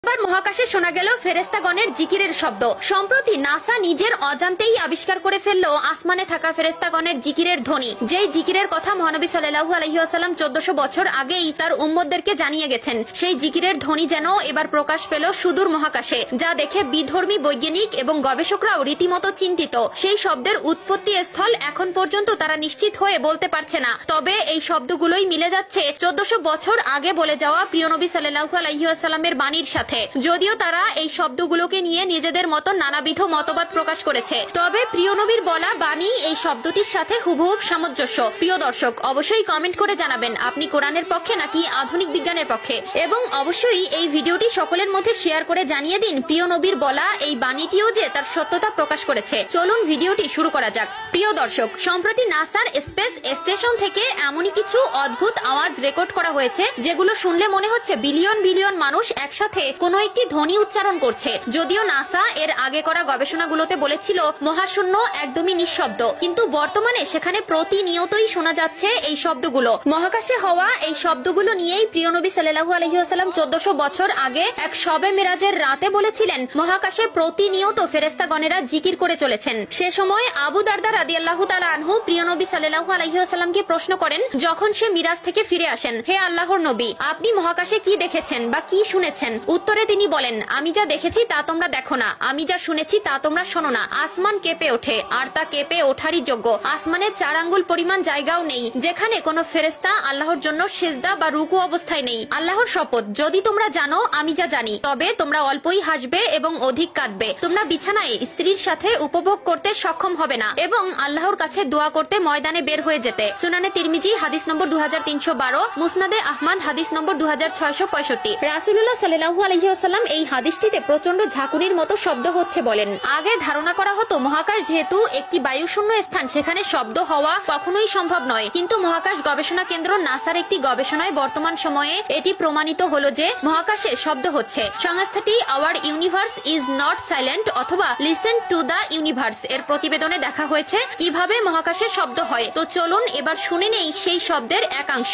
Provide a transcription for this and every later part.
এবার মহাকাশে শোনা গেল ফেরেশতাগণের জিকিরের শব্দ। সম্প্রতি নাসা নিজের অজান্তেই আবিষ্কার করে ফেলল আসমানে থাকা ফেরেশতাগণের জিকিরের ধ্বনি, যেই জিকিরের কথা মহানবী সাল্লাল্লাহু আলাইহি ওয়াসাল্লাম 1400 বছর আগেই তার উম্মতদেরকে জানিয়ে গেছেন। সেই জিকিরের ধ্বনি যেন এবার প্রকাশ পেল সুদূর মহাকাশে, যা দেখে বিধর্মী বৈজ্ঞানিক এবং গবেষকরাও রীতিমতো চিন্তিত। সেই শব্দের উৎপত্তি স্থল এখন পর্যন্ত তারা নিশ্চিত হয়ে বলতে পারছে না, তবে এই শব্দগুলোই মিলে যাচ্ছে 1400 বছর আগে বলে যাওয়া প্রিয় নবী সাল্লাল্লাহু আলাইহি ওয়াসাল্লামের বাণীর সাথে। যদিও তারা এই শব্দগুলোকে নিয়ে নিজেদের মতো নানাবিধ মতবাদ প্রকাশ করেছে, তবে প্রিয় নবীর বলা বাণী এই শব্দটির সাথে হুবহুব সামঞ্জস্য। প্রিয় দর্শক, অবশ্যই কমেন্ট করে জানাবেন আপনি কোরআনের পক্ষে নাকি আধুনিক বিজ্ঞানের পক্ষে, এবং অবশ্যই এই ভিডিওটি সকলের মধ্যে শেয়ার করে জানিয়ে দিন প্রিয় নবীর বলা এই বাণীটিও যে তার সত্যতা প্রকাশ করেছে। চলুন ভিডিওটি শুরু করা যাক। প্রিয় দর্শক, সম্প্রতি নাসার স্পেস স্টেশন থেকে এমনই কিছু অদ্ভুত আওয়াজ রেকর্ড করা হয়েছে যেগুলো শুনলে মনে হচ্ছে বিলিয়ন বিলিয়ন মানুষ একসাথে কোনো একটি ধ্বনি উচ্চারণ করছে। যদিও নাসা এর আগে করা গবেষণাগুলোতে বলেছিল মহাশূন্য একদমই নিঃশব্দ, কিন্তু বর্তমানে সেখানে প্রতিনিয়তই শোনা যাচ্ছে এই শব্দগুলো। মহাকাশে হওয়া এই শব্দগুলো নিয়েই প্রিয় নবী সাল্লাল্লাহু আলাইহি ওয়াসাল্লাম 1400 বছর আগে এক শবে মেরাজের রাতে বলেছিলেন মহাকাশে প্রতিনিয়ত ফেরেশতাগণেরা জিকির করে চলেছেন। সে সময় আবু দারদা রাদিয়াল্লাহু তাআলা আনহু প্রিয় নবী সাল্লাল্লাহু আলাইহি ওয়াসাল্লামকে প্রশ্ন করেন যখন সে মিরাজ থেকে ফিরে আসেন, হে আল্লাহর নবী, আপনি মহাকাশে কি দেখেছেন বা কি শুনেছেন? উত্তরে তিনি বলেন, আমি যা দেখেছি তা তোমরা দেখো না, আমি যা শুনেছি তা তোমরা শোনো না। আসমান কেঁপে ওঠে, আর তা কেঁপে ওঠারই যোগ্য। আসমানে 4 আঙ্গুল পরিমাণ জায়গাও নেই যেখানে কোনো ফেরেশতা আল্লাহর জন্য সিজদা বা রুকু অবস্থায় নেই। আল্লাহর শপথ, যদি তোমরা জানো আমি যা জানি, তবে তোমরা অল্পই হাসবে এবং অধিক কাঁদবে। তোমরা বিছানায় স্ত্রীর সাথে উপভোগ করতে সক্ষম হবে না এবং আল্লাহর কাছে দোয়া করতে ময়দানে বের হয়ে যেতে। সুনানে তিরমিজি হাদিস নম্বর 2312, মুসনাদে আহমদ হাদিস নম্বর 2665। রাসূলুল্লাহ সাল্লাল্লাহু আলাইহি ওয়াসাল্লাম এই হাদিসটিতে প্রচন্ড ঝাঁকুনির মতো শব্দ হচ্ছে বলেন। আগে ধারণা করা হতো মহাকাশ যেহেতু একটি বায়ুশূন্য স্থান, সেখানে শব্দ হওয়া কখনোই সম্ভব নয়, কিন্তু মহাকাশ গবেষণা কেন্দ্র নাসার একটি গবেষণায় বর্তমান সময়ে এটি প্রমাণিত হলো যে মহাকাশে শব্দ হচ্ছে। সংস্থাটি hour universe is not silent অথবা লিসেন টু দ্য ইউনিভার্স এর প্রতিবেদনে দেখা হয়েছে কিভাবে মহাকাশে শব্দ হয়। তো চলুন এবার শুনে নেই সেই শব্দের একাংশ।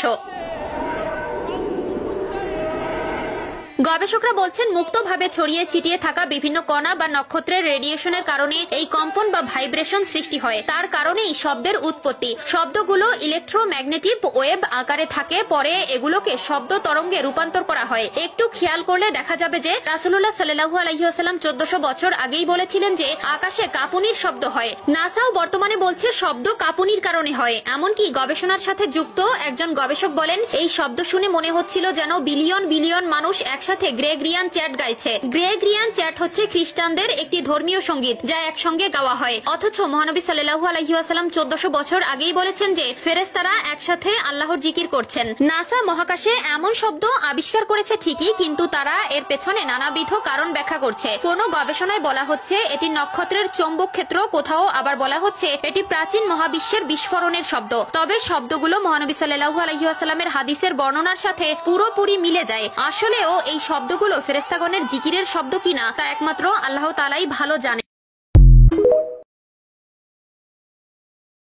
গবেষকরা বলছেন মুক্তভাবে ছড়িয়ে ছিটিয়ে থাকা বিভিন্ন কণা বা নক্ষত্রের রেডিয়েশনের কারণে এই কম্পন বা ভাইব্রেশন সৃষ্টি হয়। তার কারণেই শব্দের উৎপত্তি। শব্দগুলো ইলেকট্রোম্যাগনেটিক ওয়েভ আকারে থাকে, পরে এগুলোকে শব্দ তরঙ্গে রূপান্তর করা হয়। একটু খেয়াল করলে দেখা যাবে যে রাসূলুল্লাহ সাল্লাল্লাহু আলাইহি ওয়াসাল্লাম 1400 বছর আগেই বলেছিলেন যে আকাশে কাঁপুনির শব্দ হয়। নাসাও বর্তমানে বলছে শব্দ কাঁপুনির কারণে হয়। এমনকি গবেষণার সাথে যুক্ত একজন গবেষক বলেন এই শব্দ শুনে মনে হচ্ছিল যেন বিলিয়ন বিলিয়ন মানুষ সাথে গ্রেগরিয়ান চ্যাট গাইছে। গ্রেগরিয়ান চ্যাট হচ্ছে খ্রিস্টানদের একটি ধর্মীয় সঙ্গীত যা একসঙ্গে গাওয়া হয়। অথচ মহানবী সাল্লাল্লাহু আলাইহি ওয়াসাল্লাম 1400 বছর আগেই বলেছেন যে ফেরেশতারা একসাথে আল্লাহর জিকির করছেন। নাসা মহাকাশে এমন শব্দ আবিষ্কার করেছে ঠিকই, কিন্তু তারা এর পেছনে নানাবিধ কারণ ব্যাখ্যা করছে। কোন গবেষণায় বলা হচ্ছে এটি নক্ষত্রের চৌম্বক ক্ষেত্র, কোথাও আবার বলা হচ্ছে এটি প্রাচীন মহাবিশ্বের বিস্ফোরণের শব্দ। তবে শব্দগুলো মহানবী সাল্লাল্লাহু আলাইহি ওয়াসাল্লামের হাদিসের বর্ণনার সাথে পুরোপুরি মিলে যায়। আসলেও এই শব্দগুলো ফেরেশতাগণের জিকিরের শব্দ কিনা তা একমাত্র আল্লাহ তাআলাই ভালো জানেন।